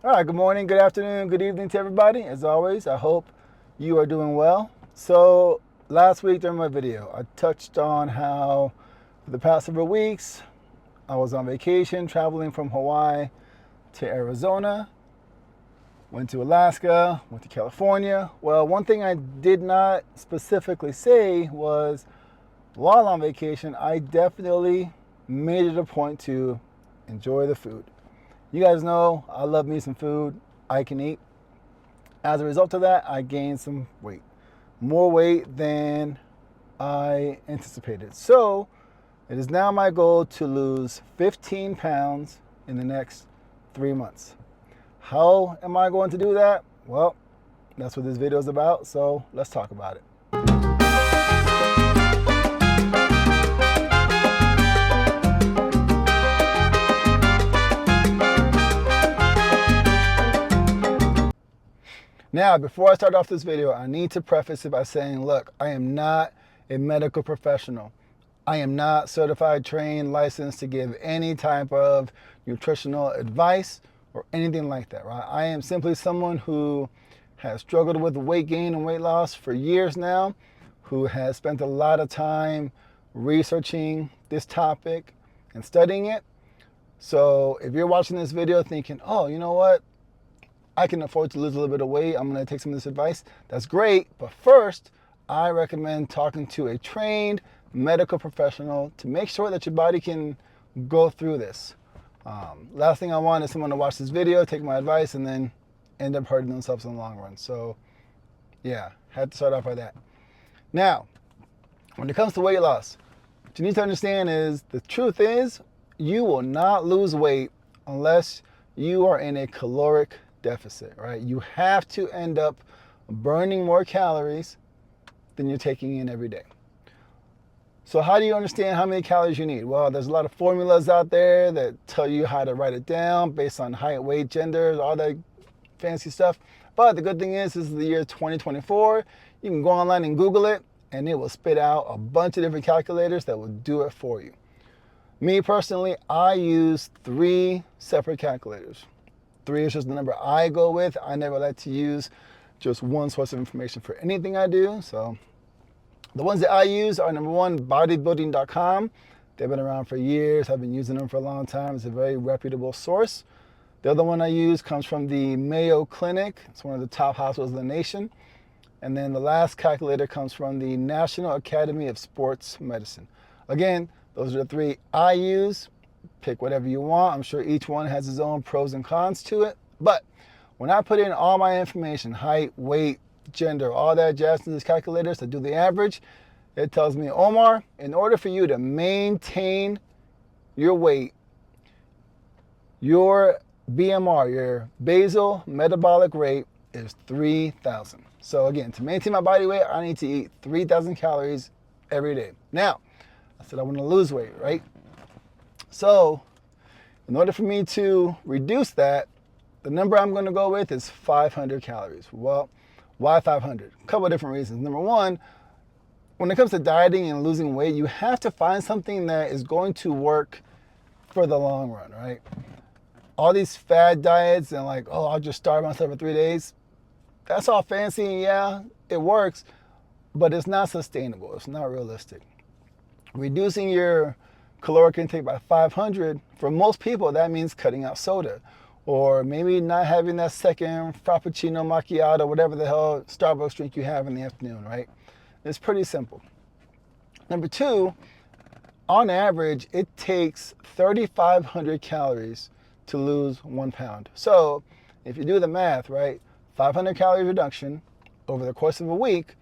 All right, good morning, good afternoon, good evening to everybody. As always, I hope you are doing well. So, last week during my video, I touched on how for the past several weeks I was on vacation traveling from Hawaii to Arizona, went to Alaska, went to California. Well, one thing I did not specifically say was while on vacation, I definitely made it a point to enjoy the food. You guys know I love me some food I can eat. As a result of that, I gained some weight, more weight than I anticipated. So it is now my goal to lose 15 pounds in the next 3 months. How am I going to do that? Well, that's what this video is about, so let's talk about it. Now, before I start off this video, I need to preface it by saying, look, I am not a medical professional. I am not certified, trained, licensed to give any type of nutritional advice or anything like that, right? I am simply someone who has struggled with weight gain and weight loss for years now, who has spent a lot of time researching this topic and studying it. So if you're watching this video thinking, oh, you know what? I can afford to lose a little bit of weight, I'm going to take some of this advice, that's great. But first, I recommend talking to a trained medical professional to make sure that your body can go through this. Last thing I want is someone to watch this video, take my advice, and then end up hurting themselves in the long run. So yeah, had to start off by that. Now, when it comes to weight loss, what you need to understand is the truth is you will not lose weight unless you are in a caloric deficit, right? You have to end up burning more calories than you're taking in every day. So how do you understand how many calories you need? Well, there's a lot of formulas out there that tell you how to write it down based on height, weight, gender, all that fancy stuff. But the good thing is, this is the year 2024. You can go online and Google it, and it will spit out a bunch of different calculators that will do it for you. Me personally, I use 3 separate calculators. 3 is just the number I go with. I never like to use just one source of information for anything I do. So the ones that I use are number 1, bodybuilding.com. They've been around for years. I've been using them for a long time. It's a very reputable source. The other one I use comes from the Mayo Clinic. It's one of the top hospitals in the nation. And then the last calculator comes from the National Academy of Sports Medicine. Again, those are the 3 I use. Pick whatever you want. I'm sure each one has its own pros and cons to it. But when I put in all my information, height, weight, gender, all that jazz in these calculators to do the average, it tells me, Omar, in order for you to maintain your weight, your BMR, your basal metabolic rate, is 3,000. So again, to maintain my body weight, I need to eat 3,000 calories every day. Now, I said I want to lose weight, right? So in order for me to reduce that, the number I'm going to go with is 500 calories. Well, why 500? A couple of different reasons. Number 1, when it comes to dieting and losing weight, you have to find something that is going to work for the long run, right? All these fad diets and like, oh, I'll just starve myself for 3 days. That's all fancy, yeah, it works, but it's not sustainable. It's not realistic. Reducing your caloric intake by 500, for most people, that means cutting out soda, or maybe not having that second frappuccino, macchiato, whatever the hell Starbucks drink you have in the afternoon, right? It's pretty simple. Number 2, on average, it takes 3,500 calories to lose 1 pound. So if you do the math, right, 500 calories reduction over the course of a week,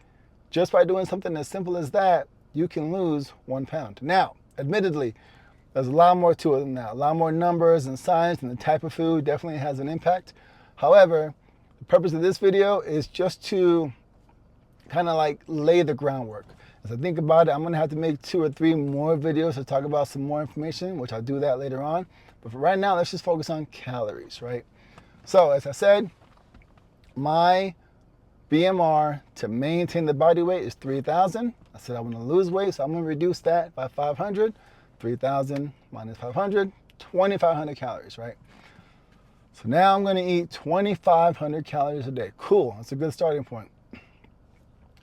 just by doing something as simple as that, you can lose 1 pound. Now, admittedly, there's a lot more to it than that. A lot more numbers and science, and the type of food definitely has an impact. However, the purpose of this video is just to kind of like lay the groundwork. As I think about it, I'm gonna have to make 2 or 3 more videos to talk about some more information, which I'll do that later on. But for right now, let's just focus on calories, right? So as I said, my BMR to maintain the body weight is 3,000. I said I want to lose weight, so I'm going to reduce that by 500. 3,000 minus 500, 2,500 calories, right? So now I'm going to eat 2,500 calories a day. Cool, that's a good starting point.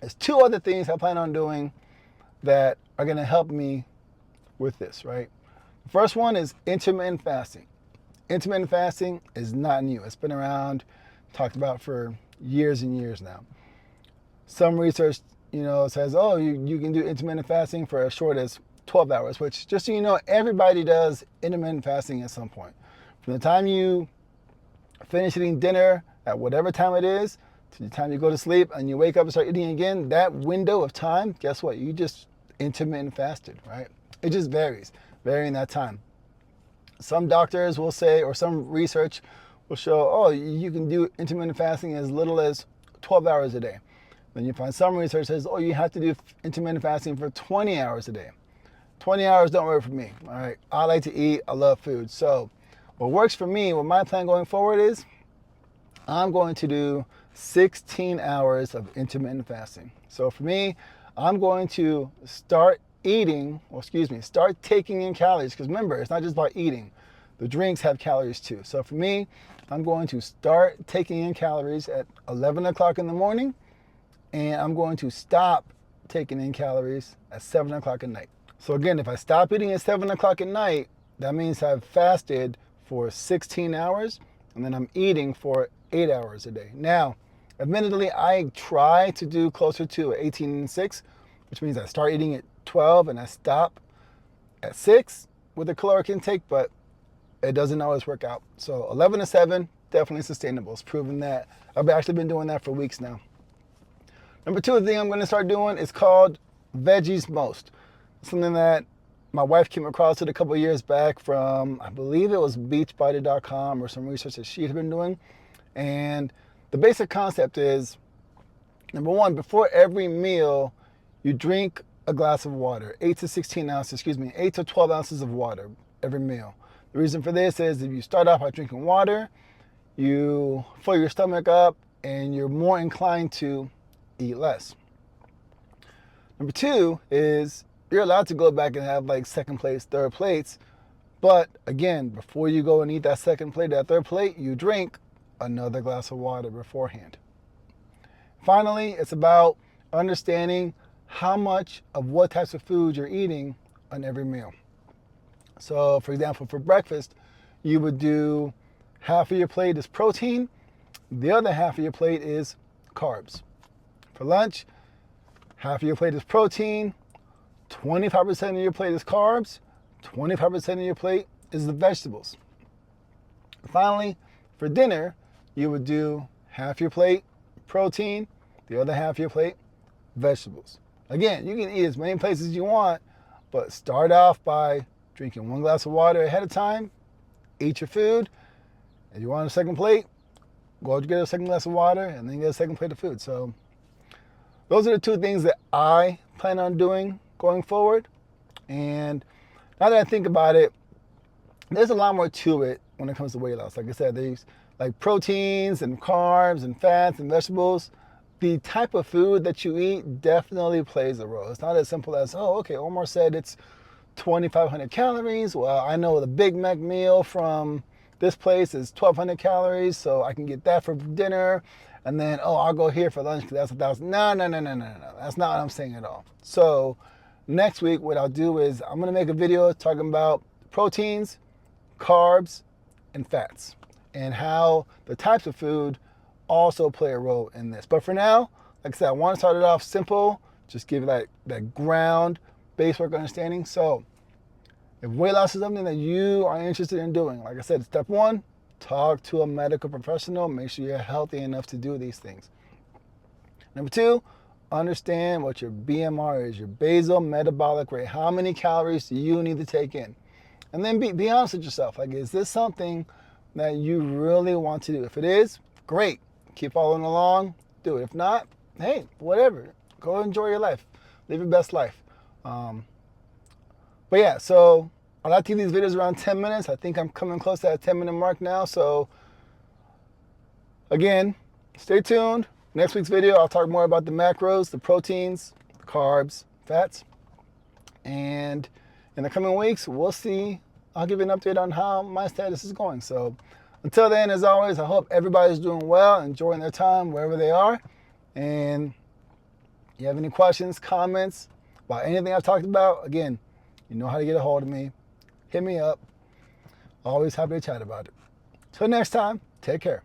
There's two other things I plan on doing that are going to help me with this, right? The first one is intermittent fasting. Intermittent fasting is not new. It's been around, talked about for years and years now. Some research, says, oh, you can do intermittent fasting for as short as 12 hours, which, just so you know, everybody does intermittent fasting at some point. From the time you finish eating dinner at whatever time it is to the time you go to sleep and you wake up and start eating again, that window of time, guess what? You just intermittent fasted, right? It just varying that time. Some doctors will say, or some research will show, oh, you can do intermittent fasting as little as 12 hours a day. Then you find some research says, oh, you have to do intermittent fasting for 20 hours a day. 20 hours don't work for me, all right? I like to eat, I love food. So what works for me, what my plan going forward is, I'm going to do 16 hours of intermittent fasting. So for me, I'm going to start taking in calories, because remember, it's not just about eating. The drinks have calories too. So for me, I'm going to start taking in calories at 11 o'clock in the morning, and I'm going to stop taking in calories at 7 o'clock at night. So again, if I stop eating at 7 o'clock at night, that means I've fasted for 16 hours, and then I'm eating for 8 hours a day. Now, admittedly, I try to do closer to 18 and 6, which means I start eating at 12 and I stop at 6 with the caloric intake, but it doesn't always work out. So 11 to 7, definitely sustainable. It's proven that. I've actually been doing that for weeks now. Number two thing I'm going to start doing is called Veggies Most. Something that my wife came across it a couple of years back from, I believe it was Beachbody.com or some research that she had been doing. And the basic concept is, number one, before every meal, you drink a glass of water, 8 to 12 ounces of water every meal. The reason for this is if you start off by drinking water, you fill your stomach up and you're more inclined to eat less. Number two is you're allowed to go back and have like second plates, third plates. But again, before you go and eat that second plate, that third plate, you drink another glass of water beforehand. Finally, it's about understanding how much of what types of food you're eating on every meal. So for example, for breakfast, you would do half of your plate is protein, the other half of your plate is carbs. For lunch, half of your plate is protein, 25% of your plate is carbs, 25% of your plate is the vegetables. Finally, for dinner, you would do half your plate protein, the other half of your plate vegetables. Again, you can eat as many places as you want, but start off by drinking 1 glass of water ahead of time, eat your food. If you want a second plate, go get a second glass of water and then get a second plate of food. So those are the two things that I plan on doing going forward. And now that I think about it, there's a lot more to it when it comes to weight loss. Like I said, there's like proteins and carbs and fats and vegetables. The type of food that you eat definitely plays a role. It's not as simple as, oh, okay, Omar said it's 2,500 calories. Well, I know the Big Mac meal from this place is 1,200 calories, so I can get that for dinner. And then, oh, I'll go here for lunch because that's 1,000. No. That's not what I'm saying at all. So next week, what I'll do is I'm going to make a video talking about proteins, carbs, and fats, and how the types of food also play a role in this. But for now, like I said, I want to start it off simple, just give it that ground base work understanding. So if weight loss is something that you are interested in doing, like I said, step one, talk to a medical professional. Make sure you're healthy enough to do these things. Number two, understand what your BMR is, your basal metabolic rate. How many calories do you need to take in? And then be honest with yourself. Like, is this something that you really want to do? If it is, great. Keep following along. Do it. If not, hey, whatever. Go enjoy your life. Live your best life. But yeah, so I like to keep these videos around 10 minutes. I think I'm coming close to that 10-minute mark now. So again, stay tuned. Next week's video, I'll talk more about the macros, the proteins, the carbs, fats. And in the coming weeks, we'll see. I'll give you an update on how my status is going. So Until then, as always, I hope everybody's doing well, enjoying their time wherever they are. And if you have any questions, comments about anything I've talked about, again, you know how to get a hold of me. Hit me up. Always happy to chat about it. Till next time, take care.